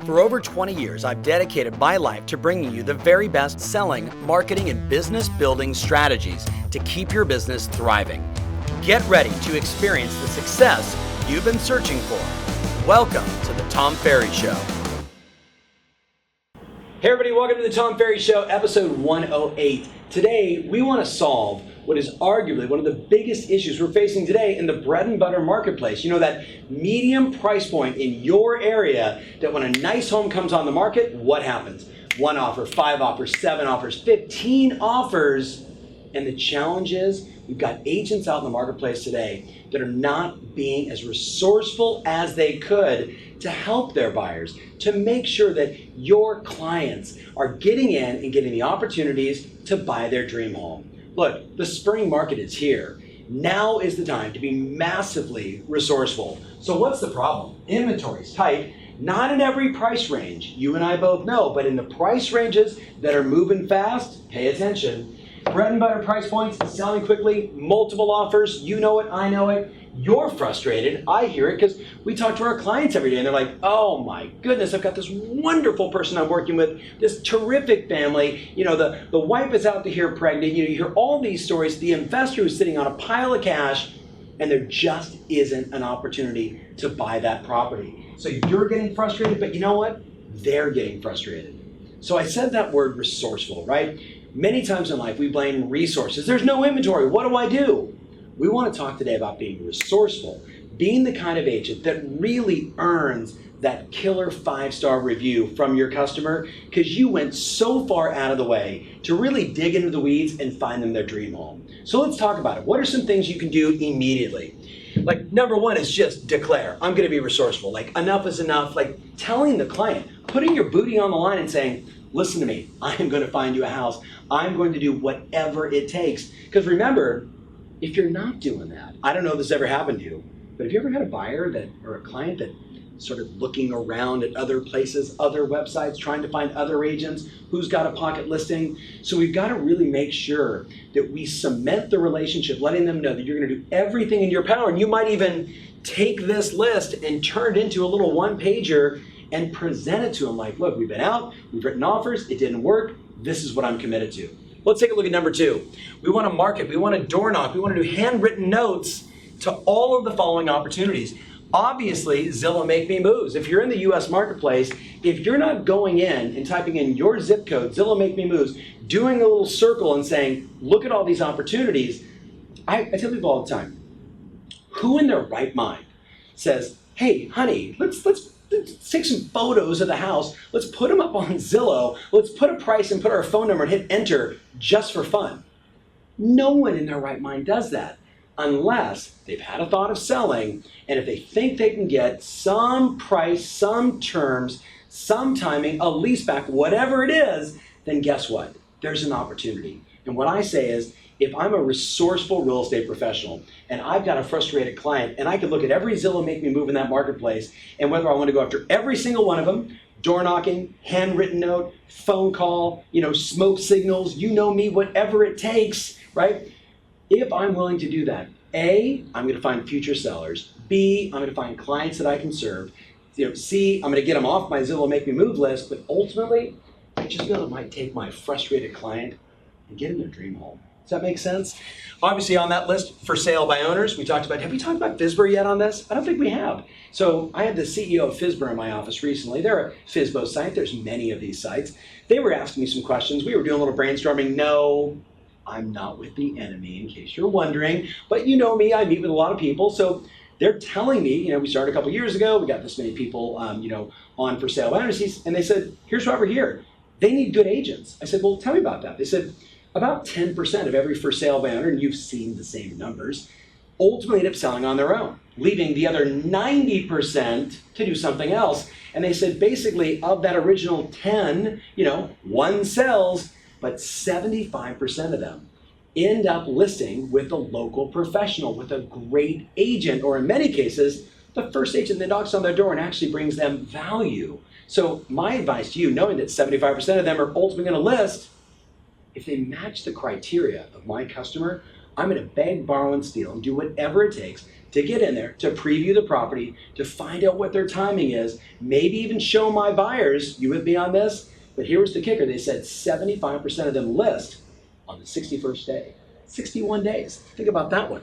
For over 20 years, I've dedicated my life to bringing you the very best selling, marketing, and business building strategies to keep your business thriving. Get ready to experience the success you've been searching for. Welcome to the Tom Ferry Show. Hey everybody, welcome to the Tom Ferry Show, episode 108. Today, we want to solve what is arguably one of the biggest issues we're facing today in the bread and butter marketplace. You know, that medium price point in your area that when a nice home comes on the market, what happens? 1 offer, 5 offers, 7 offers, 15 offers. And the challenge is we've got agents out in the marketplace today that are not being as resourceful as they could to help their buyers, to make sure that your clients are getting in and getting the opportunities to buy their dream home. Look, the spring market is here. Now is the time to be massively resourceful. So what's the problem? Inventory's tight, not in every price range. You and I both know, but in the price ranges that are moving fast, pay attention. Bread and butter price points, selling quickly, multiple offers, you know it, I know it. You're frustrated, I hear it, because we talk to our clients every day and they're like, oh my goodness, I've got this wonderful person I'm working with, this terrific family, you know, the wife is out to here pregnant, you know, you hear all these stories, the investor who's sitting on a pile of cash, and there just isn't an opportunity to buy that property. So you're getting frustrated, but you know what? They're getting frustrated. So I said that word resourceful, right? Many times in life we blame resources. There's no inventory, what do I do? We want to talk today about being resourceful, being the kind of agent that really earns that killer 5-star review from your customer because you went so far out of the way to really dig into the weeds and find them their dream home. So let's talk about it. What are some things you can do immediately? Like number one is just declare, I'm going to be resourceful. Like enough is enough. Like telling the client, putting your booty on the line and saying, listen to me, I am going to find you a house. I'm going to do whatever it takes. Because remember, if you're not doing that, I don't know if this ever happened to you, but have you ever had a buyer that or a client that started looking around at other places, other websites, trying to find other agents, who's got a pocket listing? So we've got to really make sure that we cement the relationship, letting them know that you're going to do everything in your power. And you might even take this list and turn it into a little one-pager and present it to them like, look, we've been out, we've written offers, it didn't work, this is what I'm committed to. Let's take a look at number 2. We want to market, we want to door knock, we want to do handwritten notes to all of the following opportunities. Obviously, Zillow Make Me Moves. If you're in the US marketplace, if you're not going in and typing in your zip code, Zillow Make Me Moves, doing a little circle and saying, look at all these opportunities, I tell people all the time, who in their right mind says, hey, honey, let's take some photos of the house, let's put them up on Zillow, let's put a price and put our phone number and hit enter just for fun. No one in their right mind does that unless they've had a thought of selling, and if they think they can get some price, some terms, some timing, a lease back, whatever it is, then guess what? There's an opportunity. And what I say is, if I'm a resourceful real estate professional and I've got a frustrated client and I can look at every Zillow Make Me Move in that marketplace and whether I want to go after every single one of them, door knocking, handwritten note, phone call, you know, smoke signals, you know me, whatever it takes, right? If I'm willing to do that, A, I'm going to find future sellers. B, I'm going to find clients that I can serve. You know, C, I'm going to get them off my Zillow Make Me Move list, but ultimately, I just know it might take my frustrated client and get in their dream home. Does that make sense? Obviously on that list, for sale by owners, have we talked about FSBO yet on this? I don't think we have. So I had the CEO of FSBO in my office recently. They're a FSBO site. There's many of these sites. They were asking me some questions. We were doing a little brainstorming. No, I'm not with the enemy, in case you're wondering. But you know me, I meet with a lot of people. So they're telling me, you know, we started a couple years ago. We got this many people, on for sale by owners. And they said, here's why we're here. They need good agents. I said, well, tell me about that. They said, about 10% of every for sale by owner, and you've seen the same numbers, ultimately end up selling on their own, leaving the other 90% to do something else. And they said basically of that original 10, one sells, but 75% of them end up listing with a local professional, with a great agent, or in many cases, the first agent that knocks on their door and actually brings them value. So my advice to you, knowing that 75% of them are ultimately going to list, if they match the criteria of my customer, I'm going to beg, borrow, and steal and do whatever it takes to get in there, to preview the property, to find out what their timing is, maybe even show my buyers, you with me on this? But here was the kicker. They said 75% of them list on the 61st day. 61 days. Think about that one.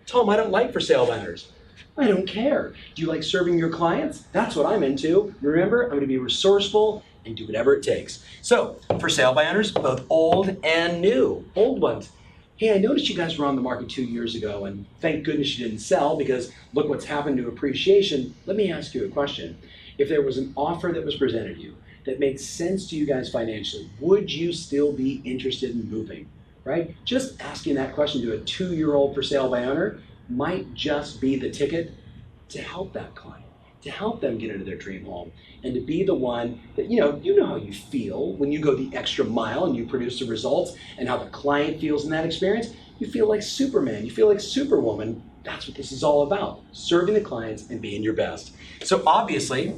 Tom, I don't like for sale banners. I don't care. Do you like serving your clients? That's what I'm into. Remember, I'm going to be resourceful and do whatever it takes. So, for sale banners, both old and new. Old ones. Hey, I noticed you guys were on the market 2 years ago, and thank goodness you didn't sell because look what's happened to appreciation. Let me ask you a question. If there was an offer that was presented to you that made sense to you guys financially, would you still be interested in moving? Right? Just asking that question to a 2-year-old for sale by owner might just be the ticket to help that client, to help them get into their dream home, and to be the one that, you know how you feel when you go the extra mile and you produce the results, and how the client feels in that experience. You feel like Superman, you feel like Superwoman. That's what this is all about, serving the clients and being your best. So obviously,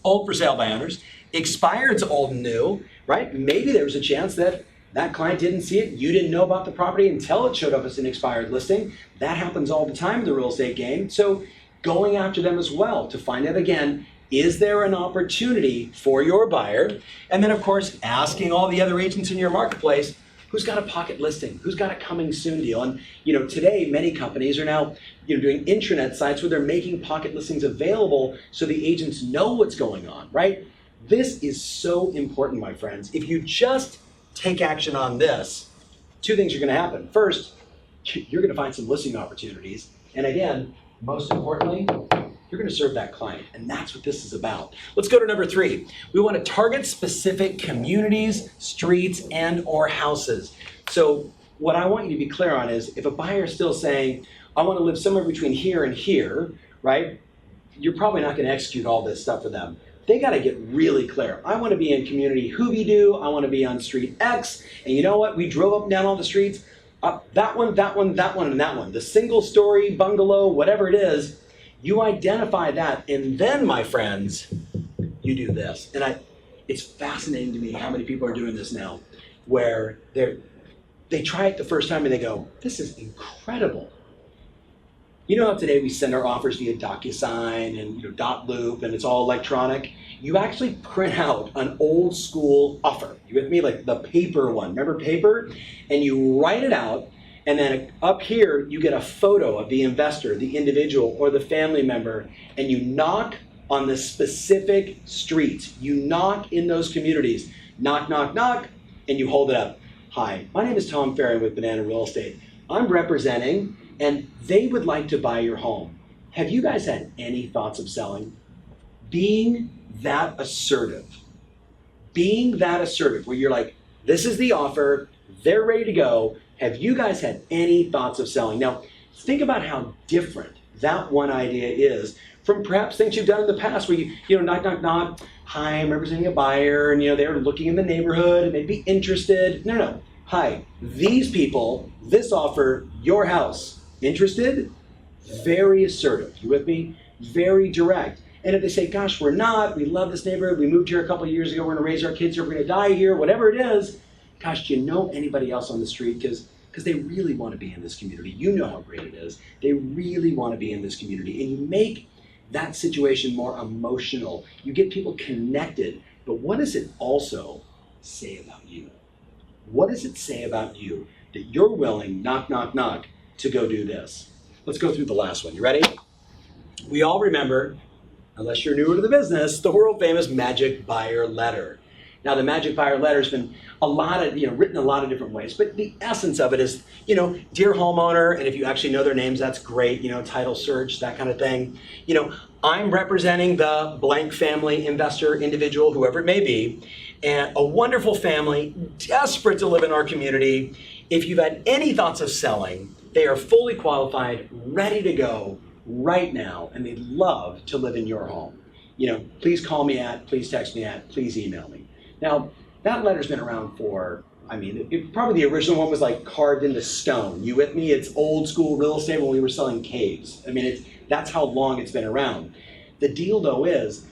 old for sale by owners, expired's old and new, right? Maybe there was a chance that that client didn't see it, you didn't know about the property until it showed up as an expired listing. That happens all the time in the real estate game. So going after them as well to find out again, is there an opportunity for your buyer? And then of course, asking all the other agents in your marketplace, who's got a pocket listing? Who's got a coming soon deal? And today many companies are now doing intranet sites where they're making pocket listings available so the agents know what's going on, right? This is so important, my friends. If you just take action on this, 2 things are going to happen. First, you're going to find some listing opportunities. And again, most importantly, you're going to serve that client. And that's what this is about. Let's go to number 3. We want to target specific communities, streets, and or houses. So what I want you to be clear on is if a buyer is still saying, I want to live somewhere between here and here, right? You're probably not going to execute all this stuff for them. They got to get really clear. I want to be in community Hoobie-Doo. I want to be on street X. And you know what? We drove up and down all the streets. That one, that one, that one, and that one. The single story, bungalow, whatever it is, you identify that. And then, my friends, you do this. And it's fascinating to me how many people are doing this now, where they try it the first time and they go, this is incredible. You know how today we send our offers via DocuSign and dot loop and it's all electronic? You actually print out an old school offer. You with me? Like the paper one. Remember paper? And you write it out, and then up here you get a photo of the investor, the individual, or the family member, and you knock on the specific streets. You knock in those communities. Knock, knock, knock, and you hold it up. Hi, my name is Tom Ferry with Banana Real Estate. I'm representing, and they would like to buy your home. Have you guys had any thoughts of selling? Being that assertive where you're like, this is the offer, they're ready to go. Have you guys had any thoughts of selling? Now, think about how different that one idea is from perhaps things you've done in the past where you knock, knock, knock. Hi, I'm representing a buyer, and they're looking in the neighborhood and they'd be interested. No. Hi, these people, this offer, your house. Interested? Very assertive. You with me? Very direct. And if they say, gosh, we're not, we love this neighborhood, we moved here a couple of years ago, we're gonna raise our kids here, we're gonna die here, whatever it is, gosh, do you know anybody else on the street? Because they really wanna be in this community. You know how great it is. They really wanna be in this community. And you make that situation more emotional. You get people connected. But what does it also say about you? What does it say about you that you're willing, knock, knock, knock, to go do this? Let's go through the last one. You ready? We all remember, unless you're newer to the business, the world famous magic buyer letter. Now the magic buyer letter has been written a lot of different ways, but the essence of it is, dear homeowner, and if you actually know their names, that's great, title search, that kind of thing. I'm representing the blank family, investor, individual, whoever it may be, and a wonderful family, desperate to live in our community. If you've had any thoughts of selling, they are fully qualified, ready to go right now, and they'd love to live in your home. Please call me at, please text me at, please email me. Now, that letter's been around for, probably the original one was like carved into stone. You with me? It's old school real estate when we were selling caves. That's how long it's been around. The deal though is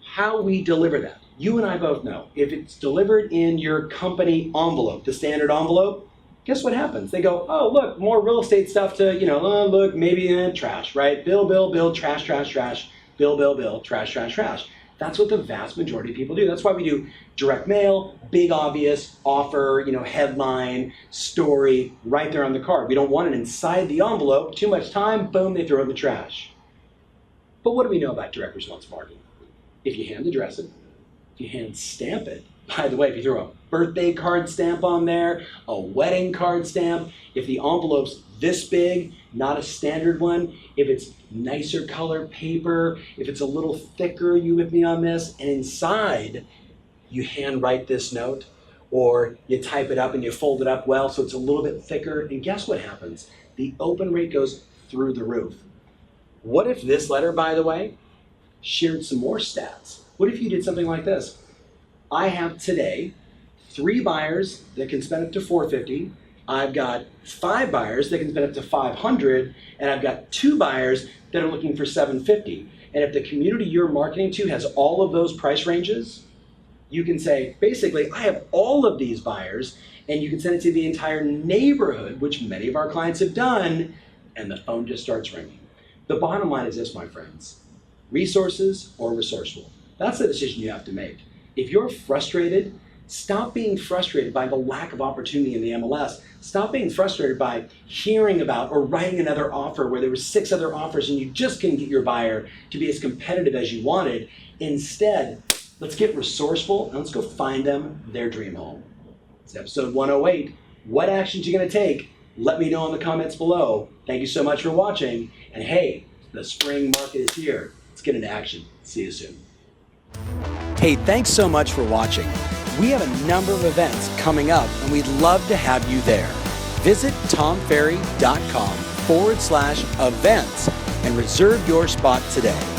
how we deliver that. You and I both know if it's delivered in your company envelope, the standard envelope, guess what happens? They go, oh, look, more real estate stuff to, look, maybe trash, right? Bill, trash, trash, trash, bill, trash, trash, trash. That's what the vast majority of people do. That's why we do direct mail, big obvious, offer, headline, story, right there on the card. We don't want it inside the envelope. Too much time, boom, they throw it in the trash. But what do we know about direct response marketing? If you hand address it, if you hand stamp it, by the way, if you throw a birthday card stamp on there, a wedding card stamp, if the envelope's this big, not a standard one, if it's nicer color paper, if it's a little thicker, you with me on this, and inside you hand write this note, or you type it up and you fold it up well so it's a little bit thicker, and guess what happens? The open rate goes through the roof. What if this letter, by the way, shared some more stats? What if you did something like this? I have today 3 buyers that can spend up to $450. I've got 5 buyers that can spend up to $500, and I've got 2 buyers that are looking for $750. And if the community you're marketing to has all of those price ranges, you can say, basically, I have all of these buyers, and you can send it to the entire neighborhood, which many of our clients have done, and the phone just starts ringing. The bottom line is this, my friends: resources or resourceful. That's the decision you have to make. If you're frustrated, stop being frustrated by the lack of opportunity in the MLS. Stop being frustrated by hearing about or writing another offer where there were 6 other offers and you just couldn't get your buyer to be as competitive as you wanted. Instead, let's get resourceful and let's go find them their dream home. It's episode 108. What actions are you going to take? Let me know in the comments below. Thank you so much for watching. And hey, the spring market is here. Let's get into action. See you soon. Hey, thanks so much for watching. We have a number of events coming up and we'd love to have you there. Visit tomferry.com/events and reserve your spot today.